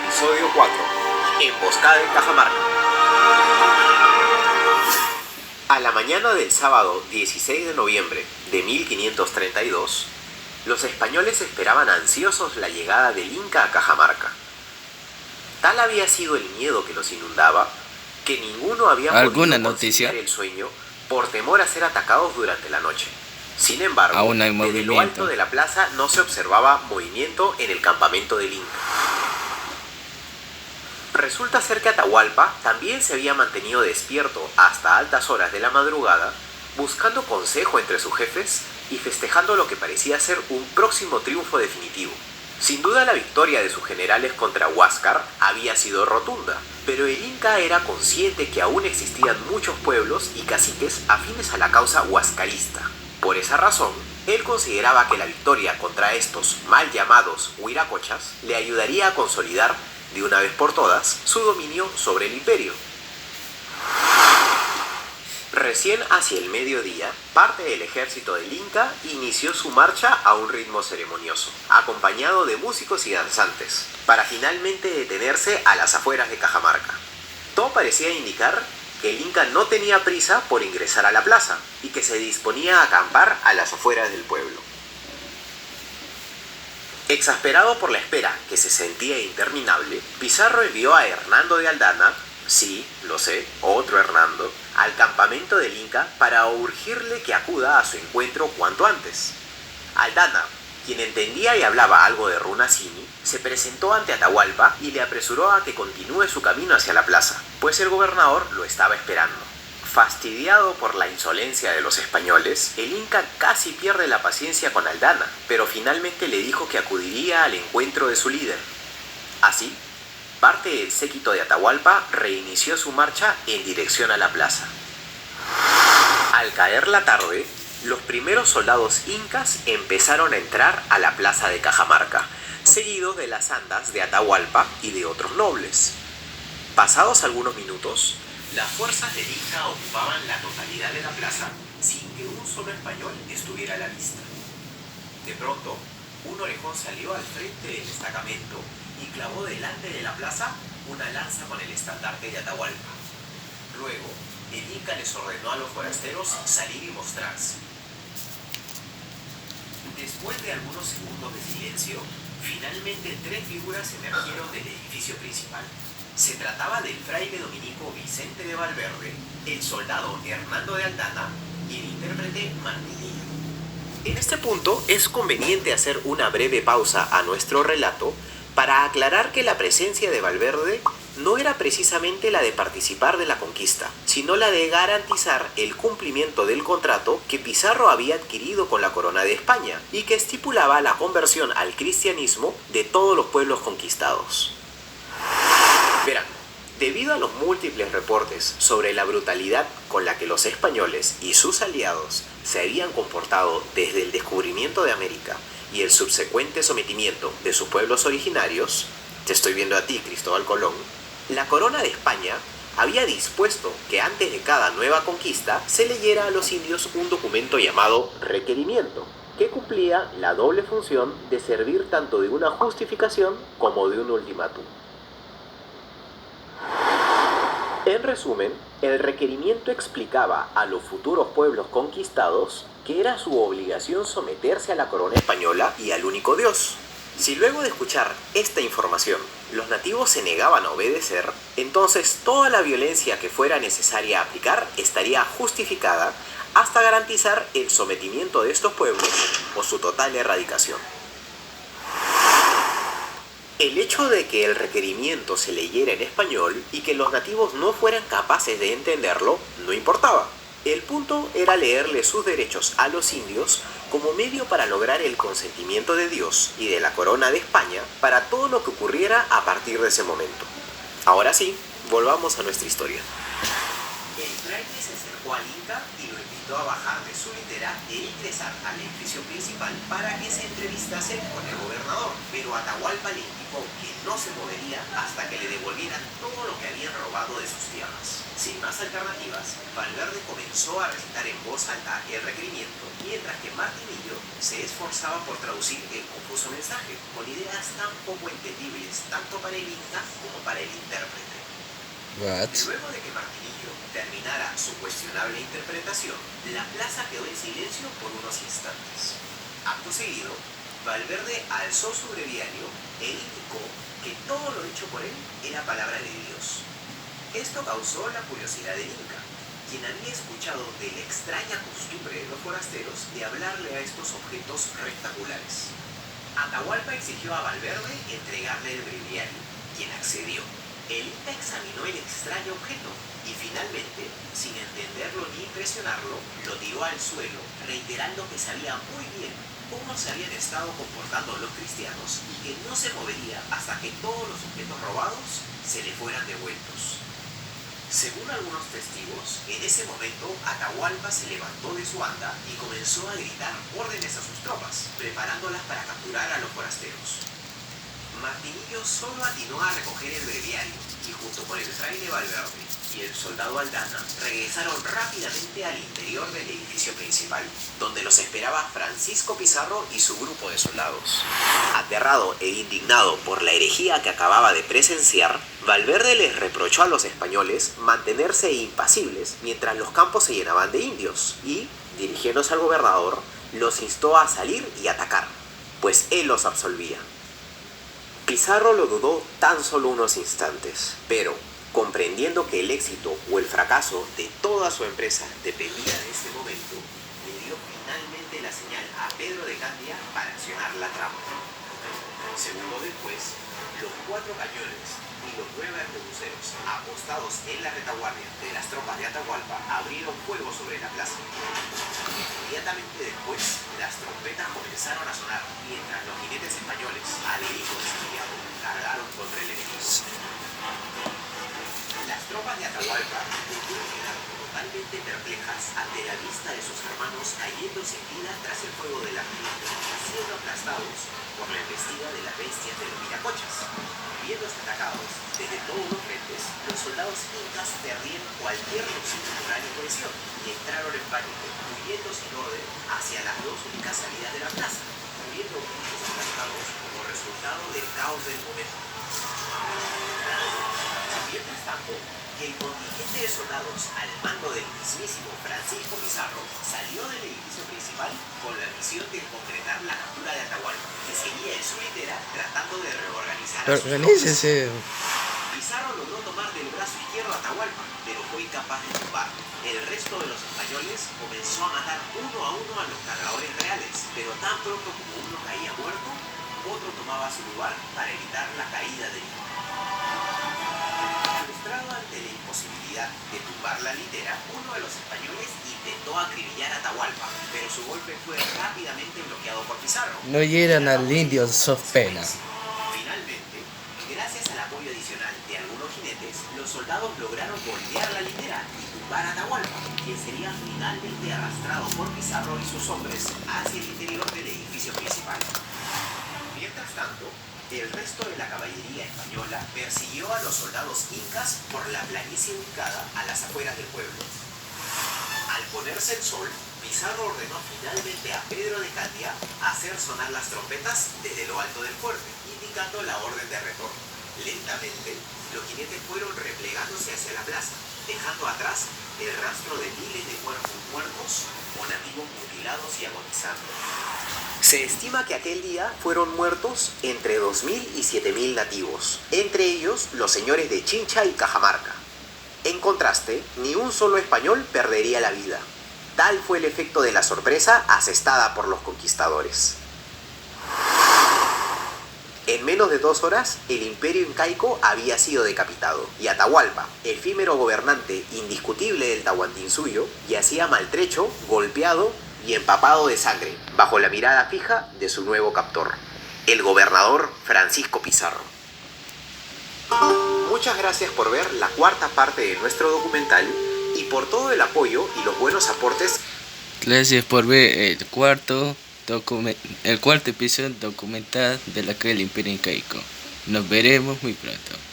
Episodio 4. Emboscada en Cajamarca. A la mañana del sábado 16 de noviembre de 1532, los españoles esperaban ansiosos la llegada del Inca a Cajamarca. Tal había sido el miedo que los inundaba, que ninguno había podido conciliar el sueño por temor a ser atacados durante la noche. Sin embargo, aún hay desde lo alto de la plaza no se observaba movimiento en el campamento del Inca. Resulta ser que Atahualpa también se había mantenido despierto hasta altas horas de la madrugada, buscando consejo entre sus jefes y festejando lo que parecía ser un próximo triunfo definitivo. Sin duda la victoria de sus generales contra Huáscar había sido rotunda, pero el Inca era consciente que aún existían muchos pueblos y caciques afines a la causa huascarista. Por esa razón, él consideraba que la victoria contra estos mal llamados huiracochas le ayudaría a consolidar, de una vez por todas, su dominio sobre el imperio. Recién hacia el mediodía, parte del ejército del Inca inició su marcha a un ritmo ceremonioso, acompañado de músicos y danzantes, para finalmente detenerse a las afueras de Cajamarca. Todo parecía indicar que el Inca no tenía prisa por ingresar a la plaza y que se disponía a acampar a las afueras del pueblo. Exasperado por la espera, que se sentía interminable, Pizarro envió a Hernando de Aldana, sí, lo sé, otro Hernando, al campamento del Inca para urgirle que acuda a su encuentro cuanto antes. Aldana, quien entendía y hablaba algo de runasimi, se presentó ante Atahualpa y le apresuró a que continúe su camino hacia la plaza, pues el gobernador lo estaba esperando. Fastidiado por la insolencia de los españoles, el Inca casi pierde la paciencia con Aldana, pero finalmente le dijo que acudiría al encuentro de su líder. Así, parte del séquito de Atahualpa reinició su marcha en dirección a la plaza. Al caer la tarde, los primeros soldados incas empezaron a entrar a la plaza de Cajamarca, seguidos de las andas de Atahualpa y de otros nobles. Pasados algunos minutos, las fuerzas del Inca ocupaban la totalidad de la plaza sin que un solo español estuviera a la vista. De pronto, un orejón salió al frente del destacamento y clavó delante de la plaza una lanza con el estandarte de Atahualpa. Luego, el Inca les ordenó a los forasteros salir y mostrarse. Después de algunos segundos de silencio, finalmente tres figuras emergieron del edificio principal. Se trataba del fraile dominico Vicente de Valverde, el soldado Hernando de Aldana y el intérprete Martinillo. En este punto es conveniente hacer una breve pausa a nuestro relato para aclarar que la presencia de Valverde no era precisamente la de participar de la conquista, sino la de garantizar el cumplimiento del contrato que Pizarro había adquirido con la corona de España y que estipulaba la conversión al cristianismo de todos los pueblos conquistados. Verán, debido a los múltiples reportes sobre la brutalidad con la que los españoles y sus aliados se habían comportado desde el descubrimiento de América y el subsecuente sometimiento de sus pueblos originarios, te estoy viendo a ti, Cristóbal Colón, la corona de España había dispuesto que antes de cada nueva conquista se leyera a los indios un documento llamado requerimiento, que cumplía la doble función de servir tanto de una justificación como de un ultimátum. En resumen, el requerimiento explicaba a los futuros pueblos conquistados que era su obligación someterse a la corona española y al único Dios. Si luego de escuchar esta información los nativos se negaban a obedecer, entonces toda la violencia que fuera necesaria aplicar estaría justificada hasta garantizar el sometimiento de estos pueblos o su total erradicación. El hecho de que el requerimiento se leyera en español y que los nativos no fueran capaces de entenderlo no importaba. El punto era leerle sus derechos a los indios como medio para lograr el consentimiento de Dios y de la corona de España para todo lo que ocurriera a partir de ese momento. Ahora sí, volvamos a nuestra historia. El fraile se acercó al Inca y lo invitó invitó a bajar de su litera e ingresar al edificio principal para que se entrevistase con el gobernador, pero Atahualpa le indicó que no se movería hasta que le devolvieran todo lo que habían robado de sus tierras. Sin más alternativas, Valverde comenzó a recitar en voz alta el requerimiento, mientras que Martinillo se esforzaba por traducir el confuso mensaje, con ideas tan poco entendibles tanto para el Inca como para el intérprete. What? Luego de que Martinillo terminara su cuestionable interpretación, la plaza quedó en silencio por unos instantes. Acto seguido, Valverde alzó su breviario e indicó que todo lo dicho por él era palabra de Dios. Esto causó la curiosidad del Inca, quien había escuchado de la extraña costumbre de los forasteros de hablarle a estos objetos rectangulares. Atahualpa exigió a Valverde entregarle el breviario, quien accedió. El Inca examinó el extraño objeto y finalmente, sin entenderlo ni impresionarlo, lo tiró al suelo, reiterando que sabía muy bien cómo se habían estado comportando los cristianos y que no se movería hasta que todos los objetos robados se le fueran devueltos. Según algunos testigos, en ese momento Atahualpa se levantó de su anda y comenzó a gritar órdenes a sus tropas, preparándolas para capturar a los forasteros. Martinillo solo atinó a recoger el breviario y junto con el fraile Valverde y el soldado Aldana regresaron rápidamente al interior del edificio principal, donde los esperaba Francisco Pizarro y su grupo de soldados. Aterrado e indignado por la herejía que acababa de presenciar, Valverde les reprochó a los españoles mantenerse impasibles mientras los campos se llenaban de indios y, dirigiéndose al gobernador, los instó a salir y atacar, pues él los absolvía. Pizarro lo dudó tan solo unos instantes, pero, comprendiendo que el éxito o el fracaso de toda su empresa dependía de este momento, le dio finalmente la señal a Pedro de Candia para accionar la trampa. Segundo después, los 4 cañones y los 9 arquebuceros apostados en la retaguardia de las tropas de Atahualpa abrieron fuego sobre la plaza. Inmediatamente después, las trompetas comenzaron a sonar mientras los jinetes españoles, alaridos y Santiago, cargaron contra el enemigo. Las tropas de Atahualpa debieron quedar totalmente perplejas ante la vista de sus hermanos cayendo sin vida tras el fuego de la artillería, siendo aplastados por la embestida de la bestia de los viracochas. Viéndose atacados desde todos los frentes, los soldados incas perdieron cualquier noción de moral y cohesión y entraron en pánico, huyendo sin orden hacia las 2 únicas salidas de la plaza, muriendo muchos aplastados como resultado del caos del momento. Mientras tanto, el contingente de soldados al mando del mismísimo Francisco Pizarro salió del edificio principal con la misión de concretar la captura de Atahualpa, que seguía en su litera tratando de reorganizar a sus Organícese. tropas. Pizarro logró tomar del brazo izquierdo a Atahualpa, pero fue incapaz de tumbar. El resto de los españoles comenzó a matar uno a uno a los cargadores reales, pero tan pronto como uno caía muerto, otro tomaba su lugar para evitar la caída del Inca. Frustrado ante la imposibilidad de tumbar la litera, uno de los españoles intentó acribillar a Atahualpa, pero su golpe fue rápidamente bloqueado por Pizarro. No hieran al indio, sos pena. Finalmente, gracias al apoyo adicional de algunos jinetes, los soldados lograron voltear la litera y tumbar a Atahualpa, quien sería finalmente arrastrado por Pizarro y sus hombres hacia el interior del edificio principal. Mientras tanto, el resto de la caballería española persiguió a los soldados incas por la planicie ubicada a las afueras del pueblo. Al ponerse el sol, Pizarro ordenó finalmente a Pedro de Candia hacer sonar las trompetas desde lo alto del fuerte, indicando la orden de retorno. Lentamente, los jinetes fueron replegándose hacia la plaza, dejando atrás el rastro de miles de cuerpos muertos o nativos mutilados y agonizando. Se estima que aquel día fueron muertos entre 2.000 y 7.000 nativos, entre ellos los señores de Chincha y Cajamarca. En contraste, ni un solo español perdería la vida. Tal fue el efecto de la sorpresa asestada por los conquistadores. En menos de 2 horas, el imperio incaico había sido decapitado, y Atahualpa, efímero gobernante indiscutible del Tahuantinsuyo, yacía maltrecho, golpeado y empapado de sangre, bajo la mirada fija de su nuevo captor, el gobernador Francisco Pizarro. Muchas gracias por ver la 4ª parte de nuestro documental y por todo el apoyo y los buenos aportes Gracias por ver el cuarto episodio documental de la calle del Imperio Incaico. Nos veremos muy pronto.